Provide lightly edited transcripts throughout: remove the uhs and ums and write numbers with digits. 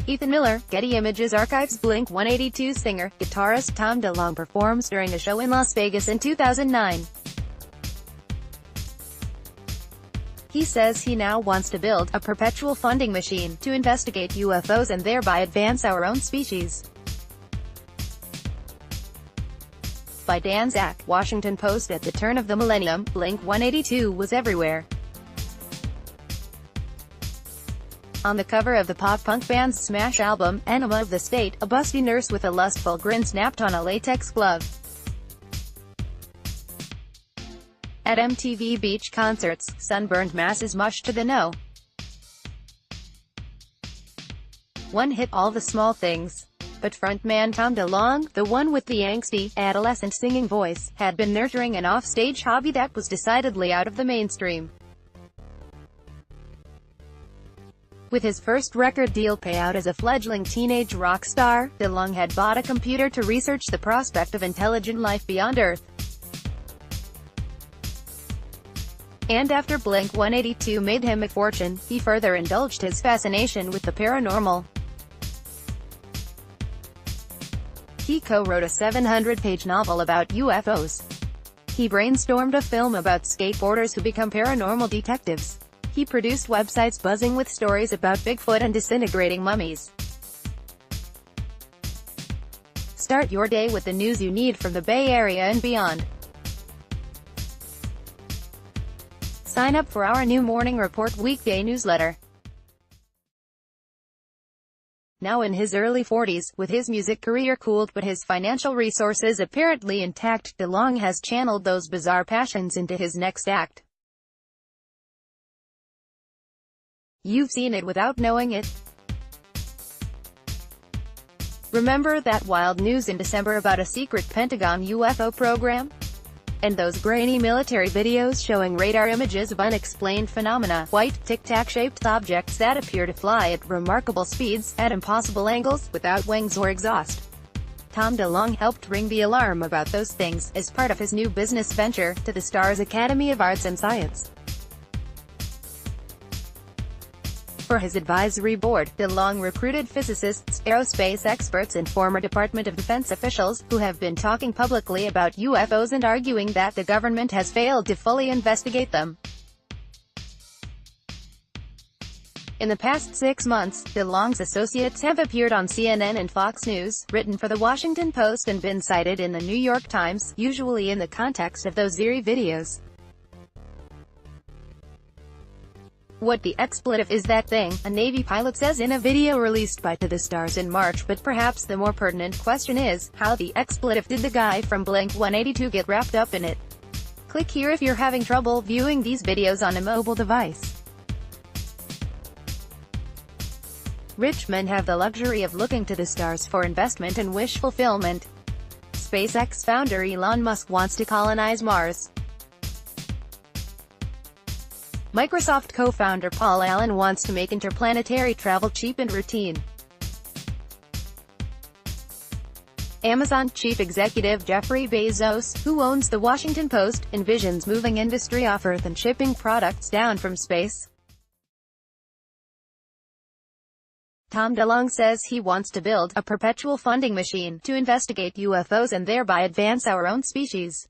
Ethan Miller, Getty Images Archives. Blink-182 singer, guitarist Tom DeLonge performs during a show in Las Vegas in 2009. He says he now wants to build a perpetual funding machine to investigate UFOs and thereby advance our own species. By Dan Zak, Washington Post. At the turn of the millennium, Blink-182 was everywhere. On the cover of the pop-punk band's smash album, Enema of the State, a busty nurse with a lustful grin snapped on a latex glove. At MTV beach concerts, sunburned masses mushed to the know. One hit all the small things. But frontman Tom DeLonge, the one with the angsty, adolescent singing voice, had been nurturing an off-stage hobby that was decidedly out of the mainstream. With his first record deal payout as a fledgling teenage rock star, DeLonge had bought a computer to research the prospect of intelligent life beyond Earth. And after Blink-182 made him a fortune, he further indulged his fascination with the paranormal. He co-wrote a 700-page novel about UFOs. He brainstormed a film about skateboarders who become paranormal detectives. He produced websites buzzing with stories about Bigfoot and disintegrating mummies. Start your day with the news you need from the Bay Area and beyond. Sign up for our new Morning Report weekday newsletter. Now in his early 40s, with his music career cooled but his financial resources apparently intact, DeLonge has channeled those bizarre passions into his next act. You've seen it without knowing it. Remember that wild news in December about a secret Pentagon UFO program? And those grainy military videos showing radar images of unexplained phenomena, white, tic-tac-shaped objects that appear to fly at remarkable speeds, at impossible angles, without wings or exhaust. Tom DeLonge helped ring the alarm about those things, as part of his new business venture, to the Stars Academy of Arts and Science. For his advisory board, DeLonge recruited physicists, aerospace experts and former Department of Defense officials, who have been talking publicly about UFOs and arguing that the government has failed to fully investigate them. In the past 6 months, DeLonge's associates have appeared on CNN and Fox News, written for The Washington Post and been cited in The New York Times, usually in the context of those eerie videos. What the expletive is that thing, a Navy pilot says in a video released by To The Stars in March, but perhaps the more pertinent question is, how the expletive did the guy from Blink-182 get wrapped up in it? Click here if you're having trouble viewing these videos on a mobile device. Rich men have the luxury of looking to the stars for investment and wish fulfillment. SpaceX founder Elon Musk wants to colonize Mars. Microsoft co-founder Paul Allen wants to make interplanetary travel cheap and routine. Amazon chief executive Jeffrey Bezos, who owns The Washington Post, envisions moving industry off Earth and shipping products down from space. Tom DeLonge says he wants to build a perpetual funding machine to investigate UFOs and thereby advance our own species.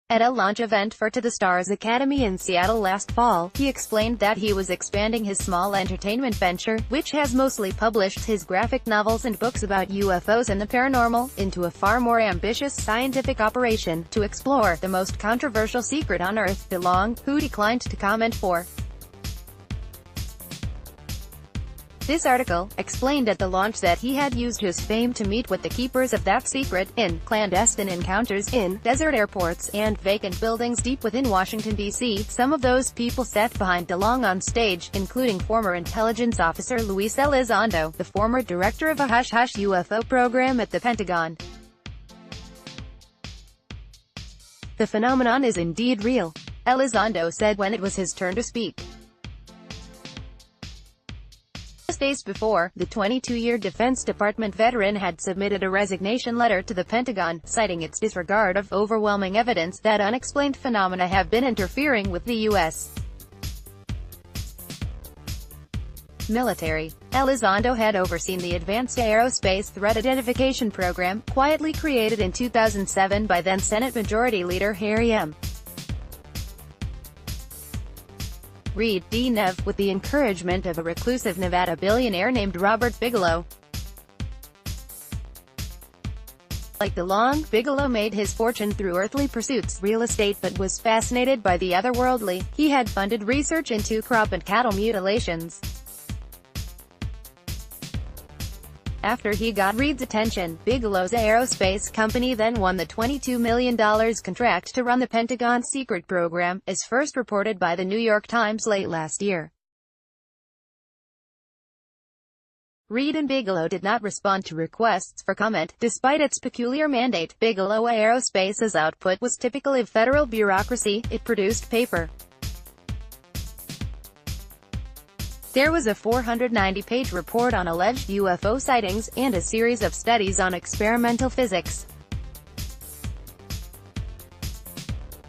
At a launch event for To The Stars Academy in Seattle last fall, he explained that he was expanding his small entertainment venture, which has mostly published his graphic novels and books about UFOs and the paranormal, into a far more ambitious scientific operation, to explore the most controversial secret on Earth. DeLonge, who declined to comment for this article, explained at the launch that he had used his fame to meet with the keepers of that secret, in clandestine encounters, in desert airports, and vacant buildings deep within Washington, D.C. Some of those people sat behind DeLonge on stage, including former intelligence officer Luis Elizondo, the former director of a hush-hush UFO program at the Pentagon. The phenomenon is indeed real, Elizondo said when it was his turn to speak. Days before, the 22-year Defense Department veteran had submitted a resignation letter to the Pentagon, citing its disregard of overwhelming evidence that unexplained phenomena have been interfering with the U.S. Military. Elizondo had overseen the Advanced Aerospace Threat Identification Program, quietly created in 2007 by then Senate Majority Leader Harry M. Reid, D-Nev, with the encouragement of a reclusive Nevada billionaire named Robert Bigelow. Like DeLong, Bigelow made his fortune through earthly pursuits, real estate, but was fascinated by the otherworldly. He had funded research into crop and cattle mutilations. After he got Reid's attention, Bigelow's aerospace company then won the $22 million contract to run the Pentagon's secret program, as first reported by the New York Times late last year. Reid and Bigelow did not respond to requests for comment. Despite its peculiar mandate, Bigelow Aerospace's output was typical of federal bureaucracy. It produced paper. There was a 490-page report on alleged UFO sightings, and a series of studies on experimental physics.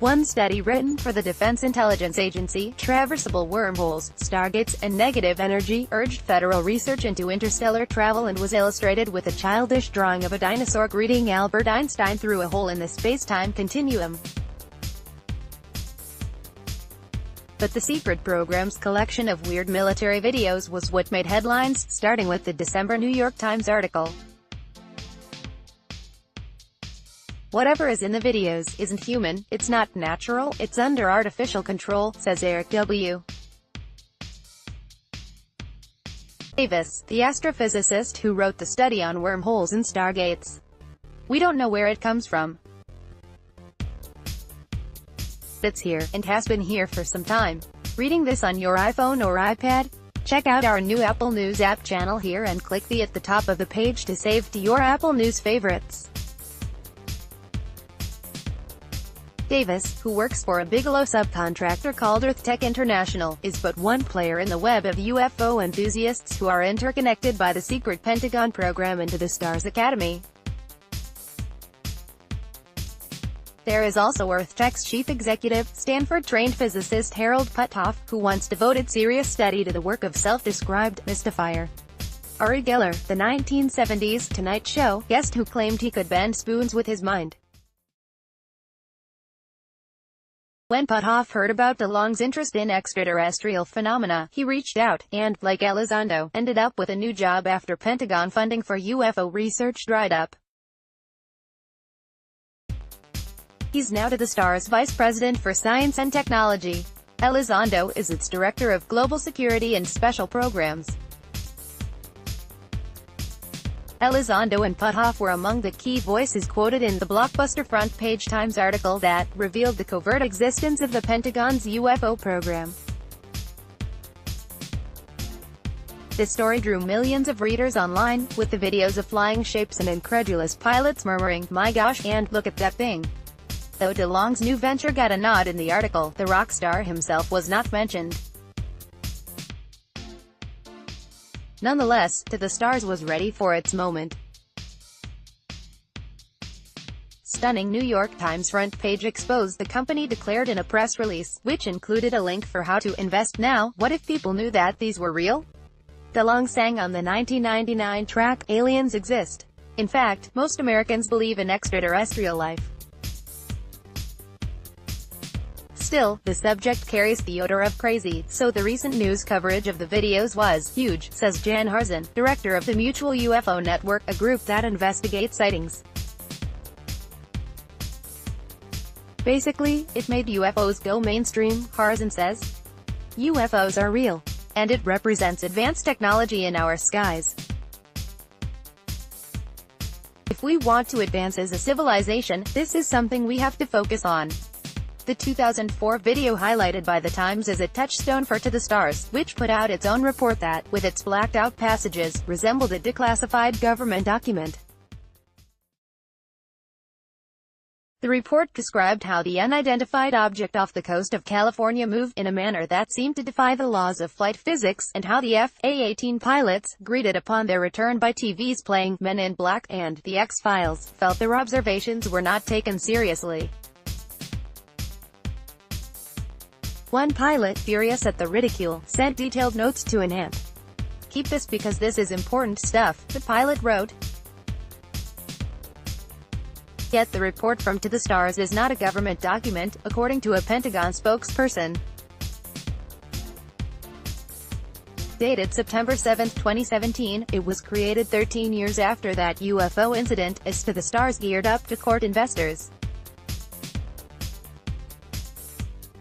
One study written for the Defense Intelligence Agency, Traversable Wormholes, Stargates, and Negative Energy, urged federal research into interstellar travel and was illustrated with a childish drawing of a dinosaur greeting Albert Einstein through a hole in the space-time continuum. But the secret program's collection of weird military videos was what made headlines, starting with the December New York Times article. "Whatever is in the videos isn't human, it's not natural, it's under artificial control," says Eric W. Davis, the astrophysicist who wrote the study on wormholes and stargates. "We don't know where it comes from. It's here, and has been here for some time." Reading this on your iPhone or iPad? Check out our new Apple News app channel here and click the at the top of the page to save to your Apple News favorites. Davis, who works for a Bigelow subcontractor called EarthTech International, is but one player in the web of UFO enthusiasts who are interconnected by the secret Pentagon program into the Stars Academy. There is also EarthTech's chief executive, Stanford-trained physicist Harold Puthoff, who once devoted serious study to the work of self-described mystifier Uri Geller, the 1970s Tonight Show guest who claimed he could bend spoons with his mind. When Puthoff heard about DeLong's interest in extraterrestrial phenomena, he reached out, and, like Elizondo, ended up with a new job after Pentagon funding for UFO research dried up. He's now to the Stars Vice President for Science and Technology. Elizondo is its Director of Global Security and Special Programs. Elizondo and Puthoff were among the key voices quoted in the blockbuster front-page Times article that revealed the covert existence of the Pentagon's UFO program. This story drew millions of readers online, with the videos of flying shapes and incredulous pilots murmuring, "My gosh," and "Look at that thing." Though DeLong's new venture got a nod in the article, the rock star himself was not mentioned. Nonetheless, To the Stars was ready for its moment. Stunning New York Times front page exposed, the company declared in a press release, which included a link for how to invest now. What if people knew that these were real? DeLong sang on the 1999 track, "Aliens Exist." In fact, most Americans believe in extraterrestrial life. Still, the subject carries the odor of crazy, so the recent news coverage of the videos was huge, says Jan Harzan, director of the Mutual UFO Network, a group that investigates sightings. Basically, it made UFOs go mainstream, Harzan says. UFOs are real, and it represents advanced technology in our skies. If we want to advance as a civilization, this is something we have to focus on. The 2004 video highlighted by The Times is a touchstone for To the Stars, which put out its own report that, with its blacked-out passages, resembled a declassified government document. The report described how the unidentified object off the coast of California moved in a manner that seemed to defy the laws of flight physics, and how the FA-18 pilots, greeted upon their return by TVs playing Men in Black and The X-Files, felt their observations were not taken seriously. One pilot, furious at the ridicule, sent detailed notes to an aunt. "Keep this because this is important stuff," the pilot wrote. Yet the report from To the Stars is not a government document, according to a Pentagon spokesperson. Dated September 7, 2017, it was created 13 years after that UFO incident, as To the Stars geared up to court investors.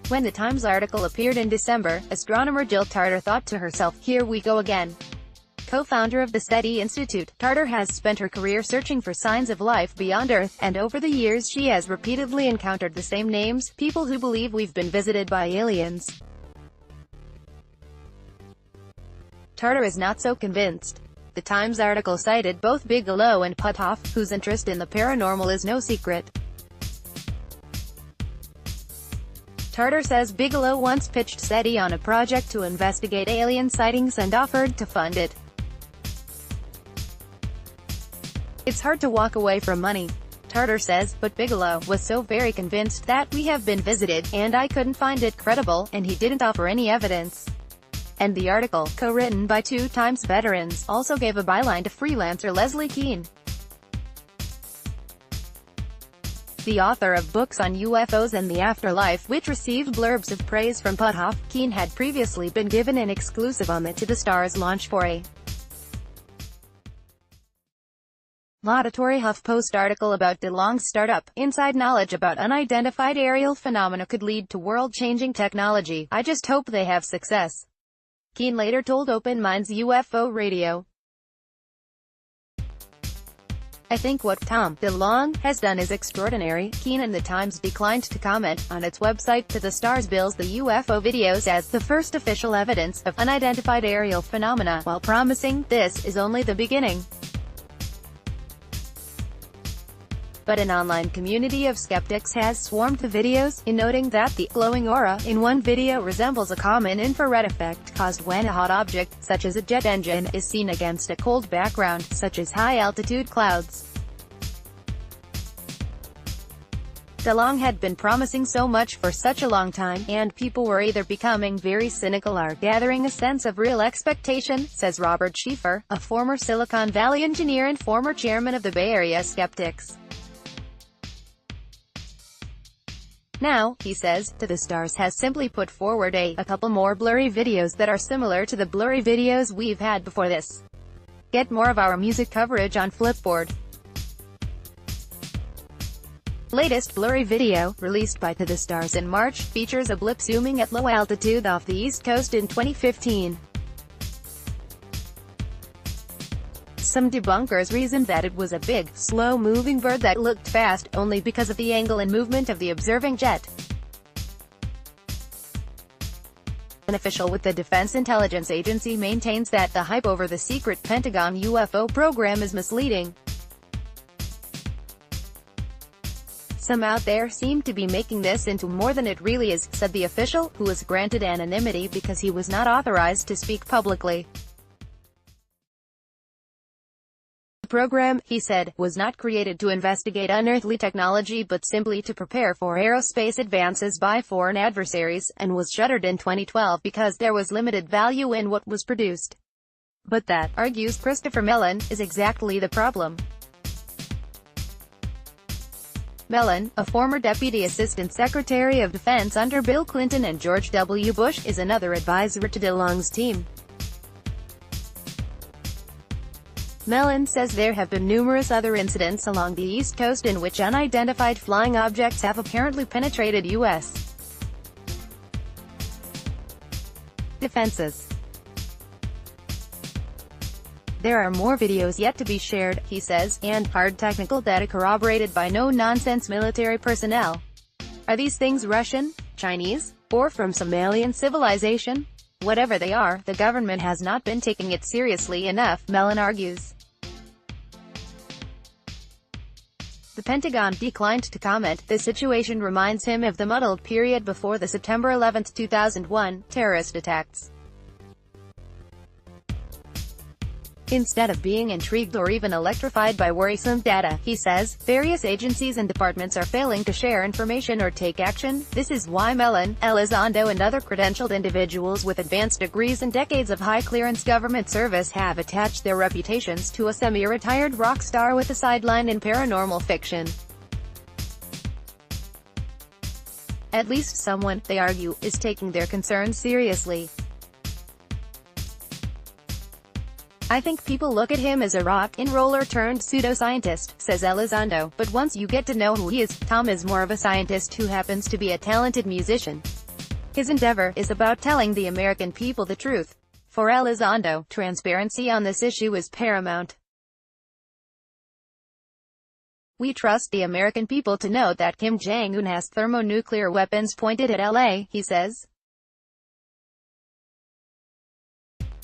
When the Times article appeared in December, astronomer Jill Tarter thought to herself, "Here we go again." Co-founder of the SETI Institute, Tarter has spent her career searching for signs of life beyond Earth, and over the years she has repeatedly encountered the same names, people who believe we've been visited by aliens. Tarter is not so convinced. The Times article cited both Bigelow and Puthoff, whose interest in the paranormal is no secret. Tarter says Bigelow once pitched SETI on a project to investigate alien sightings and offered to fund it. "It's hard to walk away from money," Tarter says, "but Bigelow was so very convinced that we have been visited, and I couldn't find it credible, and he didn't offer any evidence." And the article, co-written by two Times veterans, also gave a byline to freelancer Leslie Keane. The author of books on UFOs and the afterlife, which received blurbs of praise from Puthoff, Keane had previously been given an exclusive on the To the Stars launch for a laudatory HuffPost article about DeLong's startup. "Inside knowledge about unidentified aerial phenomena could lead to world-changing technology. I just hope they have success," Keane later told Open Minds UFO Radio. "I think what Tom DeLong has done is extraordinary." Keane and the Times declined to comment. On its website, To the Stars bills the UFO videos as the first official evidence of unidentified aerial phenomena, while promising, "This is only the beginning." But an online community of skeptics has swarmed the videos, in noting that the glowing aura in one video resembles a common infrared effect caused when a hot object, such as a jet engine, is seen against a cold background, such as high-altitude clouds. DeLong had been promising so much for such a long time, and people were either becoming very cynical or gathering a sense of real expectation, says Robert Schieffer, a former Silicon Valley engineer and former chairman of the Bay Area Skeptics. Now, he says, To the Stars has simply put forward a couple more blurry videos that are similar to the blurry videos we've had before this. Get more of our music coverage on Flipboard. Latest blurry video, released by To the Stars in March, features a blip zooming at low altitude off the East Coast in 2015. Some debunkers reasoned that it was a big, slow-moving bird that looked fast, only because of the angle and movement of the observing jet. An official with the Defense Intelligence Agency maintains that the hype over the secret Pentagon UFO program is misleading. "Some out there seem to be making this into more than it really is," said the official, who was granted anonymity because he was not authorized to speak publicly. The program, he said, was not created to investigate unearthly technology but simply to prepare for aerospace advances by foreign adversaries, and was shuttered in 2012 because there was limited value in what was produced. But that, argues Christopher Mellon, is exactly the problem. Mellon, a former Deputy Assistant Secretary of Defense under Bill Clinton and George W. Bush, is another advisor to DeLong's team. Mellon says there have been numerous other incidents along the East Coast in which unidentified flying objects have apparently penetrated U.S. defenses. There are more videos yet to be shared, he says, and hard technical data corroborated by no-nonsense military personnel. Are these things Russian, Chinese, or from some alien civilization? Whatever they are, the government has not been taking it seriously enough, Mellon argues. The Pentagon declined to comment. The situation reminds him of the muddled period before the September 11, 2001, terrorist attacks. Instead of being intrigued or even electrified by worrisome data, he says, various agencies and departments are failing to share information or take action. This is why Mellon, Elizondo and other credentialed individuals with advanced degrees and decades of high-clearance government service have attached their reputations to a semi-retired rock star with a sideline in paranormal fiction. At least someone, they argue, is taking their concerns seriously. I think people look at him as a rock-and-roller turned pseudoscientist, says Elizondo, but once you get to know who he is, Tom is more of a scientist who happens to be a talented musician. His endeavor is about telling the American people the truth. For Elizondo, transparency on this issue is paramount. We trust the American people to know that Kim Jong-un has thermonuclear weapons pointed at LA, he says.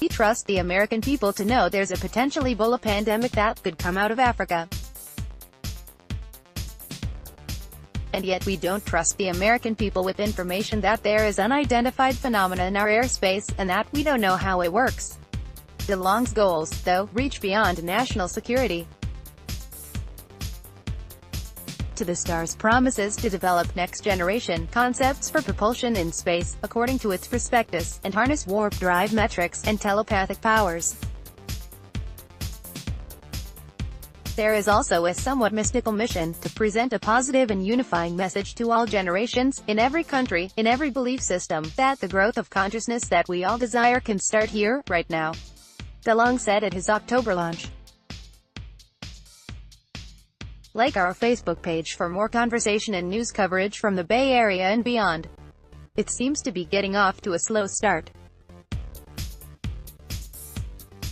We trust the American people to know there's a potential Ebola pandemic that could come out of Africa. And yet we don't trust the American people with information that there is unidentified phenomena in our airspace, and that we don't know how it works. DeLong's goals, though, reach beyond national security. To the star's promises to develop next-generation concepts for propulsion in space, according to its prospectus, and harness warp drive metrics and telepathic powers. There is also a somewhat mystical mission, to present a positive and unifying message to all generations, in every country, in every belief system, that the growth of consciousness that we all desire can start here, right now. DeLong said at his October launch. Like our Facebook page for more conversation and news coverage from the Bay Area and beyond. It seems to be getting off to a slow start.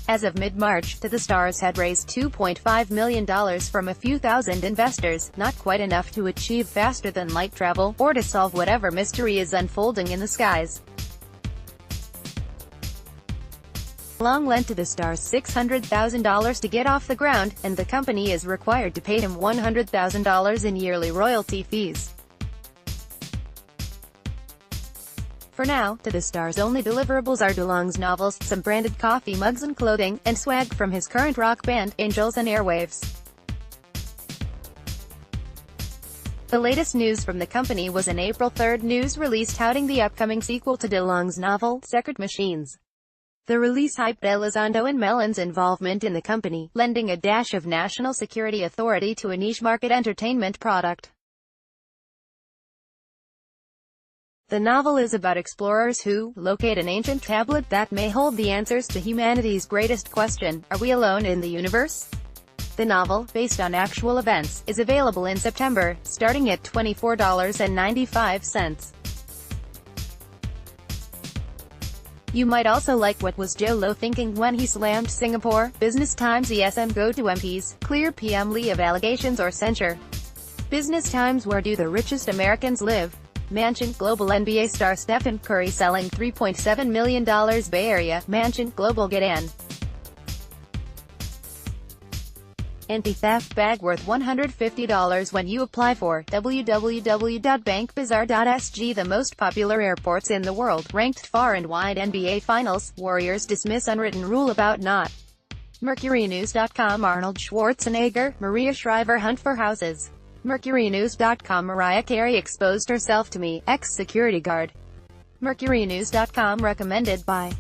As of mid-March, the stars had raised $2.5 million from a few thousand investors, not quite enough to achieve faster-than-light travel, or to solve whatever mystery is unfolding in the skies. DeLong lent to the stars $600,000 to get off the ground, and the company is required to pay him $100,000 in yearly royalty fees. For now, to the stars' only deliverables are DeLong's novels, some branded coffee mugs and clothing, and swag from his current rock band, Angels and Airwaves. The latest news from the company was an April 3 news release touting the upcoming sequel to DeLong's novel, Secret Machines. The release hyped Elizondo and Mellon's involvement in the company, lending a dash of national security authority to a niche market entertainment product. The novel is about explorers who locate an ancient tablet that may hold the answers to humanity's greatest question: are we alone in the universe? The novel, based on actual events, is available in September, starting at $24.95. You might also like what was Joe Low thinking when he slammed Singapore. Business Times ESM go to MPs, clear PM Lee of allegations or censure. Business Times: where do the richest Americans live? Mansion, global NBA star Stephen Curry selling $3.7 million Bay Area mansion, global get an anti-theft bag worth $150 when you apply for www.bankbazaar.sg. The most popular airports in the world, ranked far and wide. NBA Finals, Warriors dismiss unwritten rule about not. MercuryNews.com Arnold Schwarzenegger, Maria Shriver hunt for houses. MercuryNews.com Mariah Carey exposed herself to me, ex-security guard. MercuryNews.com recommended by